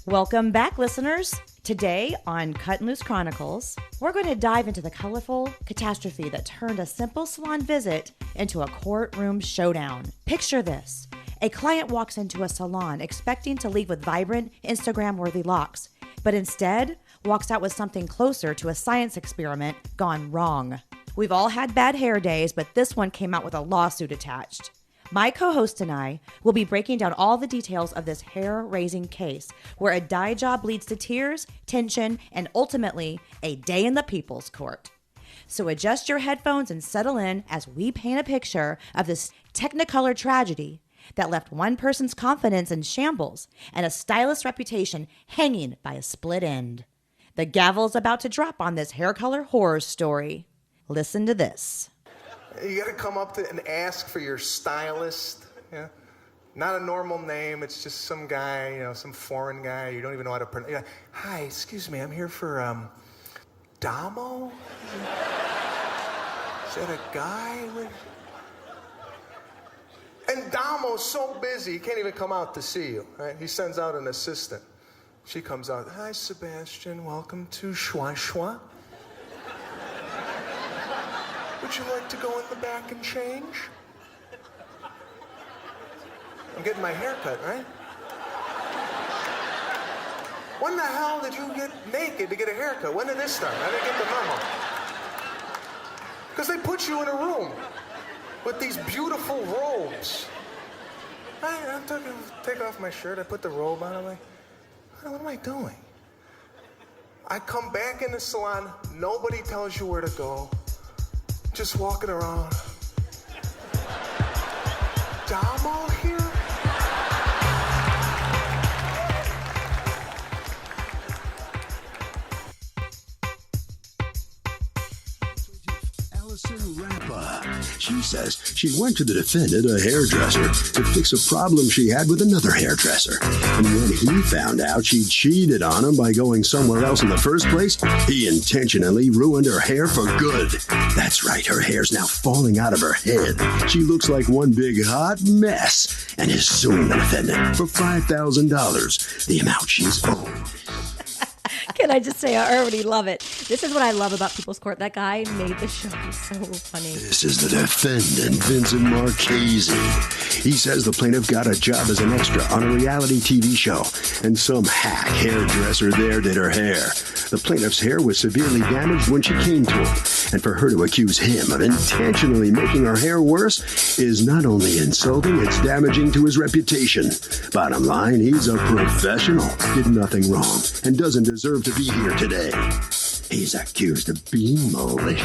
Welcome back, listeners. Today on Cut and Loose Chronicles, we're going to dive into the colorful catastrophe that turned a simple salon visit into a courtroom showdown. Picture this. A client walks into a salon expecting to leave with vibrant, Instagram-worthy locks, but instead walks out with something closer to a science experiment gone wrong. We've all had bad hair days, but this one came out with a lawsuit attached. My co-host and I will be breaking down all the details of this hair-raising case where a dye job leads to tears, tension, and ultimately a day in the people's court. So adjust your headphones and settle in as we paint a picture of this Technicolor tragedy that left one person's confidence in shambles and a stylist's reputation hanging by a split end. The gavel's about to drop on this hair color horror story. Listen to this. You gotta come up to and ask for your stylist. Yeah? Not a normal name, it's just some guy, some foreign guy, you don't even know how to pronounce. Like, hi, excuse me, I'm here for, Damo? Is that a guy? And Damo's so busy, he can't even come out to see you, right? He sends out an assistant. She comes out, hi, Sebastian, welcome to Schwa Schwa. Would you like to go in the back and change? I'm getting my hair cut, right? When the hell did you get naked to get a haircut? When did this start? I didn't get the memo. Because they put you in a room with these beautiful robes. I take off my shirt, I put the robe on, I'm like, what am I doing? I come back in the salon, nobody tells you where to go. Just walking around. Damo here? She says she went to the defendant, a hairdresser, to fix a problem she had with another hairdresser. And when he found out she cheated on him by going somewhere else in the first place, he intentionally ruined her hair for good. That's right, her hair's now falling out of her head. She looks like one big hot mess and is suing the defendant for $5,000, the amount she's owed. Can I just say, I already love it. This is what I love about People's Court. That guy made the show so funny. This is the defendant, Vincent Marchese. He says the plaintiff got a job as an extra on a reality TV show, and some hack hairdresser there did her hair. The plaintiff's hair was severely damaged when she came to him, and for her to accuse him of intentionally making her hair worse is not only insulting, it's damaging to his reputation. Bottom line, he's a professional, did nothing wrong, and doesn't deserve to be here today. He's accused of being malicious.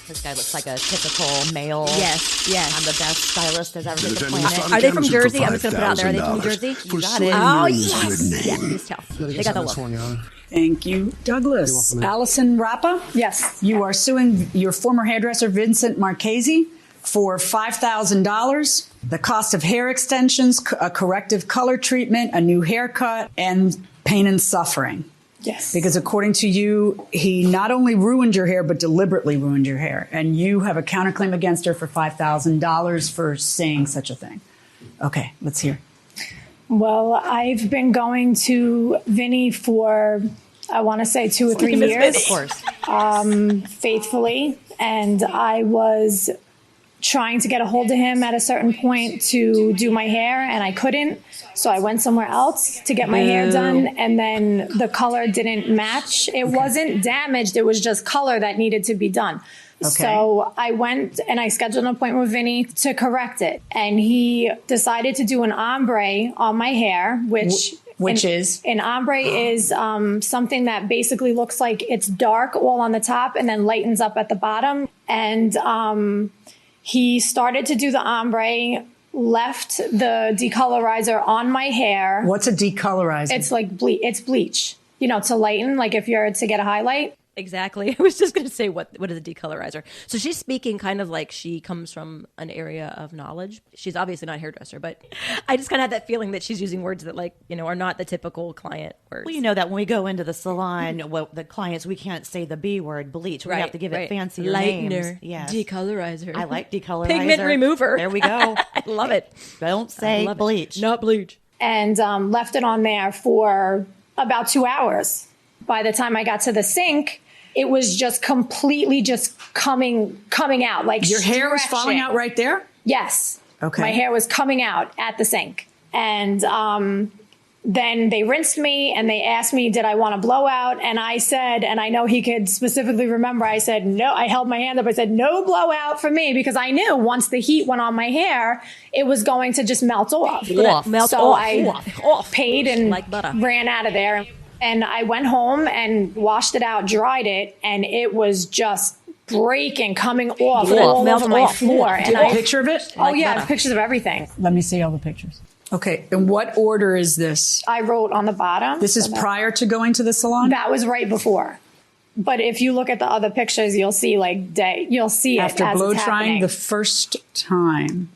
This guy looks like a typical male. Yes. I'm the best stylist there's ever been to the planet. Are they from Jersey? I'm just going to put it out there. Are they from Jersey? You got it. Oh, yes. Yeah, please tell. They got the look. Thank you, Douglas. Allison Rappa? Yes. You are suing your former hairdresser, Vincent Marchese, for $5,000, the cost of hair extensions, a corrective color treatment, a new haircut, and pain and suffering. Yes. Because according to you, he not only ruined your hair, but deliberately ruined your hair. And you have a counterclaim against her for $5,000 for saying such a thing. Okay, let's hear. Well, I've been going to Vinny for, I want to say 2 or 3 years. Of course. Faithfully. And I was trying to get a hold of him at a certain point to do my hair, and I couldn't. So I went somewhere else to get my hair done, and then the color didn't match. It wasn't damaged. It was just color that needed to be done. Okay. So I went and I scheduled an appointment with Vinny to correct it. And he decided to do an ombre on my hair, which is? An ombre is something that basically looks like it's dark all on the top and then lightens up at the bottom. And he started to do the ombre, left the decolorizer on my hair. What's a decolorizer? It's like it's bleach, to lighten, like if you're to get a highlight. Exactly. I was just going to say, what is a decolorizer? So she's speaking kind of like she comes from an area of knowledge. She's obviously not a hairdresser, but I just kind of had that feeling that she's using words that are not the typical client words. Well, you know that when we go into the salon, the clients, we can't say the B word, bleach. We have to give it fancier names. Lightener, yes. Decolorizer. I like decolorizer. Pigment remover. There we go. I love it. Don't say bleach. Not bleach. and left it on there for about 2 hours. By the time I got to the sink, it was just completely just coming out, like Your hair was falling stretching. out right there? Yes. Okay. My hair was coming out at the sink. And then they rinsed me and they asked me, did I want a blowout? And I said, and I know he could specifically remember, I said, no, I held my hand up. I said, no blowout for me, because I knew once the heat went on my hair, it was going to just melt off. So I paid and like butter. ran out of there. And I went home and washed it out, dried it, and it was just breaking, coming off all over my floor. Do you have a picture of it? Oh, yeah, I have pictures of everything. Let me see all the pictures. Okay, in what order is this? I wrote on the bottom. This is prior to going to the salon? That was right before. But if you look at the other pictures, you'll see you'll see it After as blow it's drying happening. the first time.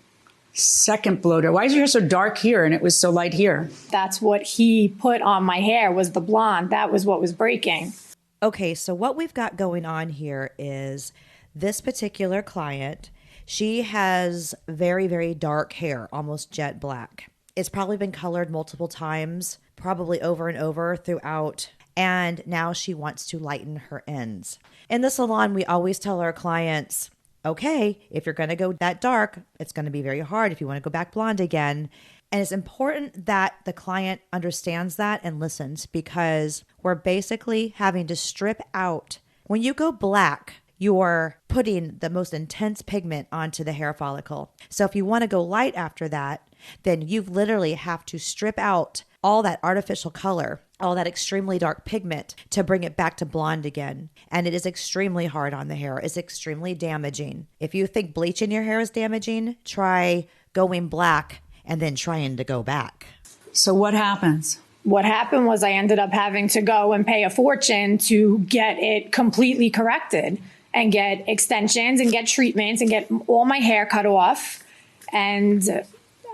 Second blow dry. Why is your hair so dark here and it was so light here? That's what he put on my hair, was the blonde. That was what was breaking. Okay, so what we've got going on here is this particular client, she has very, very dark hair, almost jet black. It's probably been colored multiple times, probably over and over throughout, and now she wants to lighten her ends. In the salon, we always tell our clients, okay, if you're going to go that dark, it's going to be very hard if you want to go back blonde again. And it's important that the client understands that and listens, because we're basically having to strip out. When you go black, you're putting the most intense pigment onto the hair follicle. So if you want to go light after that, then you literally have to strip out all that artificial color, all that extremely dark pigment to bring it back to blonde again. And it is extremely hard on the hair. It's extremely damaging. If you think bleaching your hair is damaging, try going black and then trying to go back. So what happens? What happened was I ended up having to go and pay a fortune to get it completely corrected and get extensions and get treatments and get all my hair cut off. And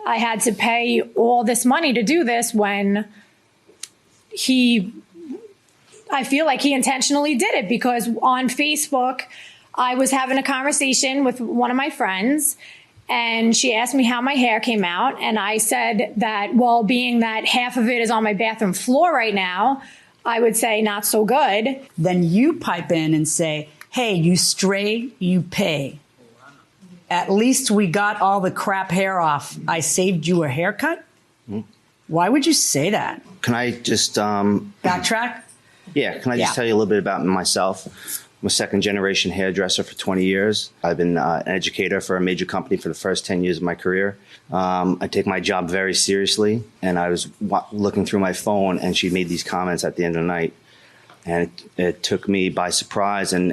I had to pay all this money to do this when I feel like he intentionally did it, because on Facebook, I was having a conversation with one of my friends, and she asked me how my hair came out. And I said that, well, being that half of it is on my bathroom floor right now, I would say not so good. Then you pipe in and say, hey, you stray, you pay. At least we got all the crap hair off. I saved you a haircut? Why would you say that? Can I just Backtrack? Yeah, can I just tell you a little bit about myself? I'm a second-generation hairdresser for 20 years. I've been an educator for a major company for the first 10 years of my career. I take my job very seriously, and I was looking through my phone, and she made these comments at the end of the night. And it took me by surprise, and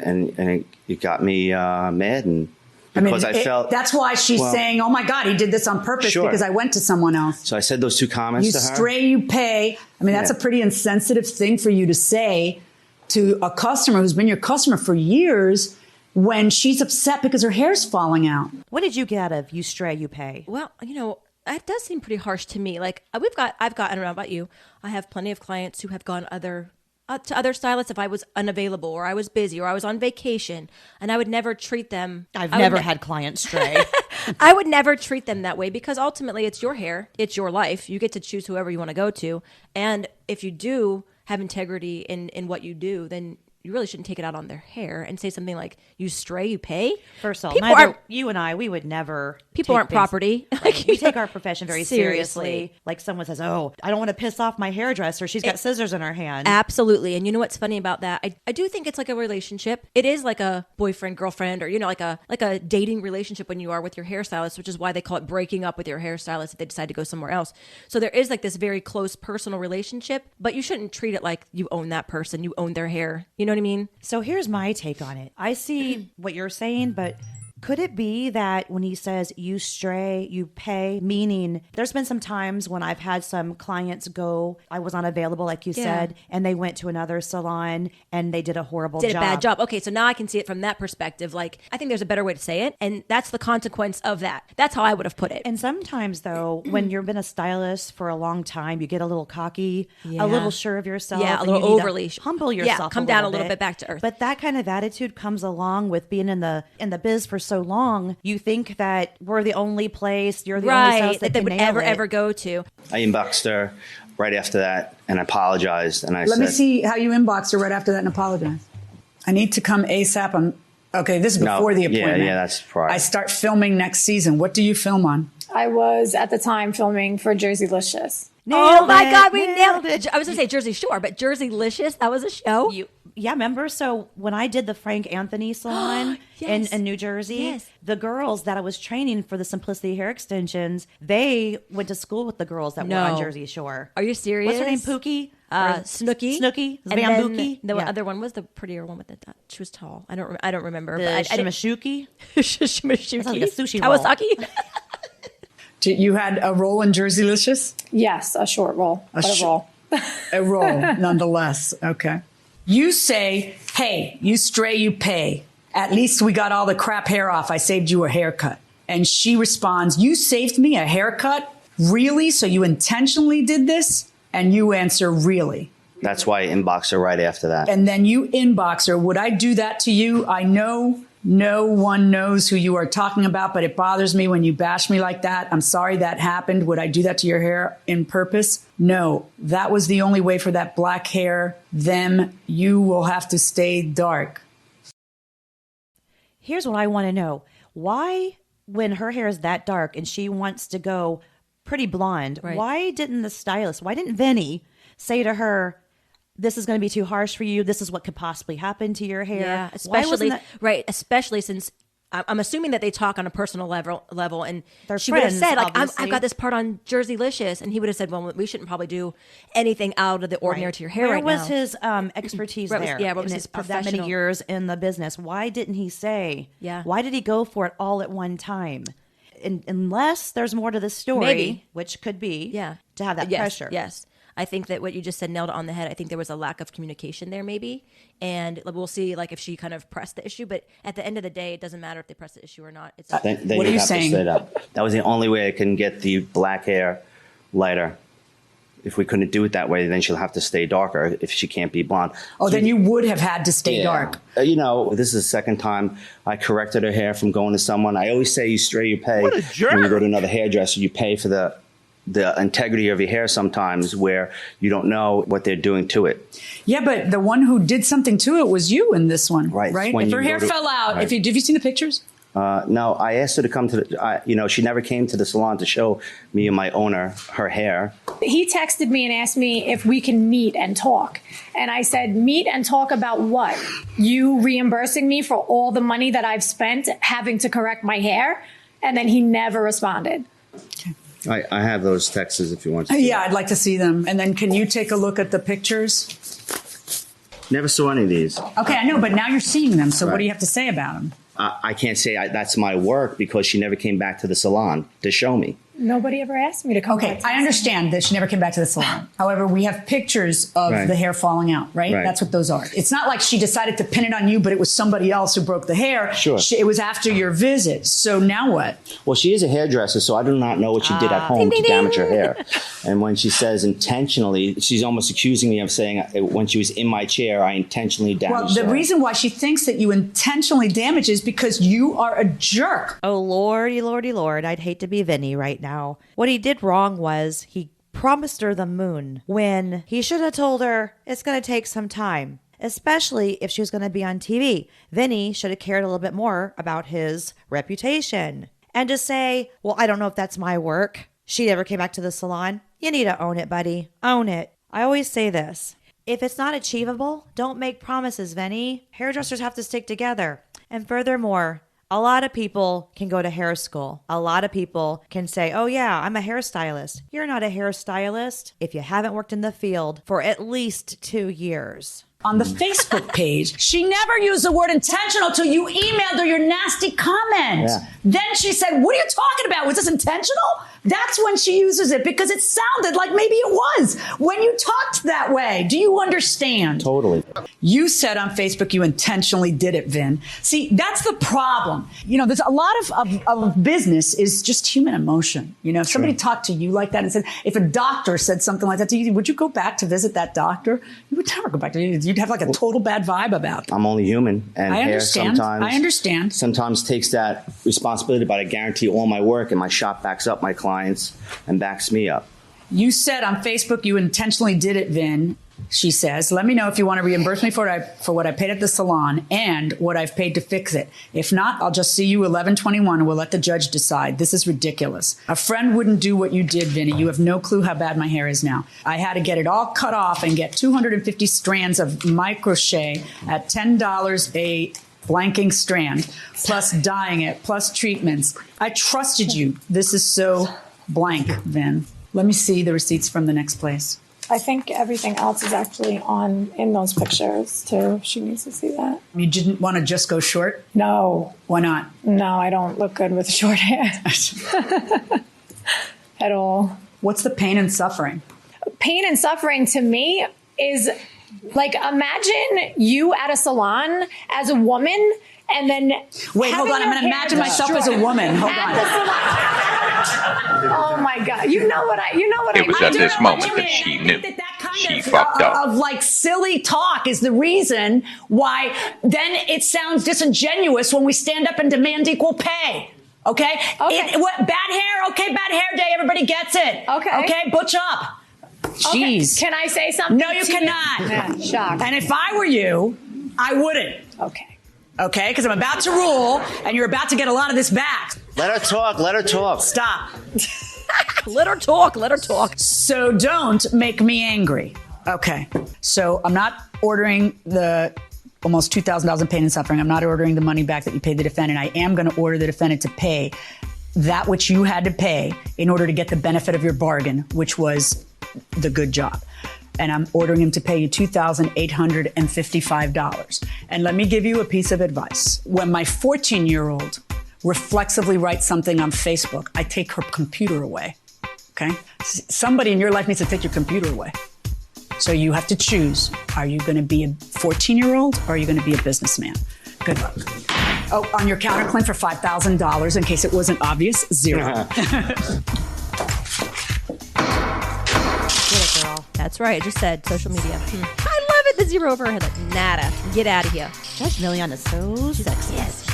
it got me mad, and because I felt... That's why she's saying, oh, my God, he did this on purpose because I went to someone else. So I said those two comments to her. You stray, you pay. I mean, that's a pretty insensitive thing for you to say to a customer who's been your customer for years when she's upset because her hair's falling out. What did you get out of you stray, you pay? Well, that does seem pretty harsh to me. Like I don't know about you. I have plenty of clients who have gone to other stylists if I was unavailable or I was busy or I was on vacation, and I would never treat them. I've never had clients stray. I would never treat them that way, because ultimately it's your hair, it's your life. You get to choose whoever you want to go to, and if you do have integrity in what you do, then you really shouldn't take it out on their hair and say something like, you stray, you pay. First of all, you and I, we would never. People aren't property. We take our profession very seriously. Like someone says, oh, I don't want to piss off my hairdresser. She's got scissors in her hand. Absolutely. And you know what's funny about that? I do think it's like a relationship. It is like a boyfriend, girlfriend, or, like a dating relationship when you are with your hairstylist, which is why they call it breaking up with your hairstylist if they decide to go somewhere else. So there is like this very close personal relationship, but you shouldn't treat it like you own that person, you own their hair. You know what I mean? So here's my take on it. I see what you're saying, but could it be that when he says you stray, you pay, meaning there's been some times when I've had some clients go, I was unavailable, like you said, and they went to another salon and they did a horrible job. Did a bad job. Okay, so now I can see it from that perspective. Like, I think there's a better way to say it, and that's the consequence of that. That's how I would have put it. And sometimes, though, when you've been a stylist for a long time, you get a little cocky, a little sure of yourself. Yeah, a little overly. Humble yourself. Yeah, come down a little bit back to earth. But that kind of attitude comes along with being in the biz for so long, you think that we're the only place, you're the only Right, house that they would ever go to. I inboxed her right after that and apologized. And I Let said, me see how you inboxed her right after that and apologize. I need to come ASAP. Okay, this is before the appointment. Yeah, that's prior. I start filming next season. What do you film on? I was at the time filming for Jerseylicious. Oh my God, we nailed it. I was going to say Jersey Shore, but Jerseylicious, that was a show. Yeah, remember? So when I did the Frank Anthony salon Yes. in New Jersey, Yes. the girls that I was training for the Simplicity hair extensions, they went to school with the girls that were on Jersey Shore. Are you serious? What's her name? Pookie? Snooki. Snooki? And Bambuki? then the other one was the prettier one with the. She was tall. I don't remember. The but Shimashuki? Shimashuki. Sounds like a sushi roll. Kawasaki. You had a role in Jerseylicious? Yes, a short role, but a role. A role, nonetheless. Okay. You say, hey, you stray, you pay. At least we got all the crap hair off. I saved you a haircut. And she responds, you saved me a haircut? Really? So you intentionally did this? And you answer, really? That's why I inboxed her right after that. And then you inbox her. Would I do that to you? I know no one knows who you are talking about, but it bothers me when you bash me like that. I'm sorry that happened. Would I do that to your hair in purpose? No, that was the only way for that black hair. Then you will have to stay dark. Here's what I want to know. Why, when her hair is that dark and she wants to go pretty blonde, why didn't the stylist, why didn't Vinny say to her, this is going to be too harsh for you. This is what could possibly happen to your hair. Yeah, especially since I'm assuming that they talk on a personal level, and she would have said, like, I've got this part on Jerseylicious, and he would have said, well, we shouldn't probably do anything out of the ordinary to your hair right now. Where was his expertise there? What was his professional? That many years in the business. Why didn't he say? Yeah. Why did he go for it all at one time? Unless there's more to the story, Maybe. which could be to have that yes, pressure. Yes. I think that what you just said nailed it on the head. I think there was a lack of communication there, maybe. And we'll see, like, if she kind of pressed the issue. But at the end of the day, it doesn't matter if they press the issue or not. It's Then what are you saying? That was the only way I can get the black hair lighter. If we couldn't do it that way, then she'll have to stay darker if she can't be blonde. Oh, then you would have had to stay dark. This is the second time I corrected her hair from going to someone. I always say you stray, you pay. What a jerk. When you go to another hairdresser, you pay for the integrity of your hair sometimes, where you don't know what they're doing to it. Yeah, but the one who did something to it was you in this one, right? If her hair fell out, right. have you seen the pictures? No, I asked her to come to she never came to the salon to show me and my owner her hair. He texted me and asked me if we can meet and talk. And I said, meet and talk about what? You reimbursing me for all the money that I've spent having to correct my hair? And then he never responded. Okay. I have those texts if you want to. Yeah, I'd like to see them. And then can you take a look at the pictures? Never saw any of these. Okay, I know, but now you're seeing them. So what do you have to say about them? I can't say that's my work because she never came back to the salon to show me. Nobody ever asked me to come back. Okay, I understand that she never came back to the salon. However, we have pictures of the hair falling out, right? That's what those are. It's not like she decided to pin it on you, but it was somebody else who broke the hair. Sure. It was after your visit. So now what? Well, she is a hairdresser, so I do not know what she did at home to damage her hair. And when she says intentionally, she's almost accusing me of saying when she was in my chair, I intentionally damaged her. Well, the reason why she thinks that you intentionally damage is because you are a jerk. Oh, lordy, lordy, lord. I'd hate to be Vinny right now. What he did wrong was he promised her the moon when he should have told her it's going to take some time, especially if she was going to be on TV. Vinny should have cared a little bit more about his reputation. And to say, well, I don't know if that's my work. She never came back to the salon. You need to own it, buddy. Own it. I always say this. If it's not achievable, don't make promises, Vinny. Hairdressers have to stick together. And furthermore, a lot of people can go to hair school. A lot of people can say, oh yeah, I'm a hairstylist. You're not a hairstylist if you haven't worked in the field for at least 2 years. On the Facebook page, she never used the word intentional till you emailed her your nasty comment. Yeah. Then she said, what are you talking about? Was this intentional? That's when she uses it because it sounded like maybe it was when you talked that way. Do you understand? Totally. You said on Facebook you intentionally did it, Vin. See, that's the problem. You know, there's a lot of business is just human emotion. You know, if somebody talked to you like that and said, if a doctor said something like that to you, would you go back to visit that doctor? You would never go back to it. You'd have like a total bad vibe about it. I'm only human. And I understand. I understand. Sometimes takes that responsibility, but I guarantee all my work and my shop backs up my clients and backs me up. You said on Facebook you intentionally did it, Vin. She says, let me know if you want to reimburse me for what I paid at the salon and what I've paid to fix it. If not, I'll just see you 11/21 and we'll let the judge decide. This is ridiculous. A friend wouldn't do what you did, Vinny. You have no clue how bad my hair is now. I had to get it all cut off and get 250 strands of microchet at $10 a blanking strand, plus dyeing it, plus treatments. I trusted you. This is so blank, Vin. Let me see the receipts from the next place. I think everything else is actually in those pictures too. She needs to see that. You didn't want to just go short? No. Why not? No, I don't look good with short hair. At all. What's the pain and suffering? Pain and suffering to me is like, imagine you at a salon as a woman and then wait, hold on. I'm going to imagine myself as a woman. Hold on. Oh my God! You know what I? It was at this moment that she knew she fucked up. Of like silly talk is the reason why. Then it sounds disingenuous when we stand up and demand equal pay. Okay. Bad hair. Okay. Bad hair day. Everybody gets it. Okay. Okay. Butch up. Jeez. Okay. Can I say something? No, you cannot. Yeah, shocked. And if I were you, I wouldn't. Okay. Okay, because I'm about to rule, and you're about to get a lot of this back. Let her talk. Let her talk. Stop. Let her talk. Let her talk. So don't make me angry. Okay. So I'm not ordering the almost $2,000 in pain and suffering. I'm not ordering the money back that you paid the defendant. I am going to order the defendant to pay that which you had to pay in order to get the benefit of your bargain, which was the good job. And I'm ordering him to pay you $2,855. And let me give you a piece of advice. When my 14-year-old reflexively writes something on Facebook, I take her computer away, okay? Somebody in your life needs to take your computer away. So you have to choose. Are you going to be a 14-year-old or are you going to be a businessman? Good luck. Oh, on your counterclaim for $5,000, in case it wasn't obvious, 0. That's right. I just said social media. I love it. The 0 over her head. Like, nada. Get out of here. Judge Million is so sexy. Yes.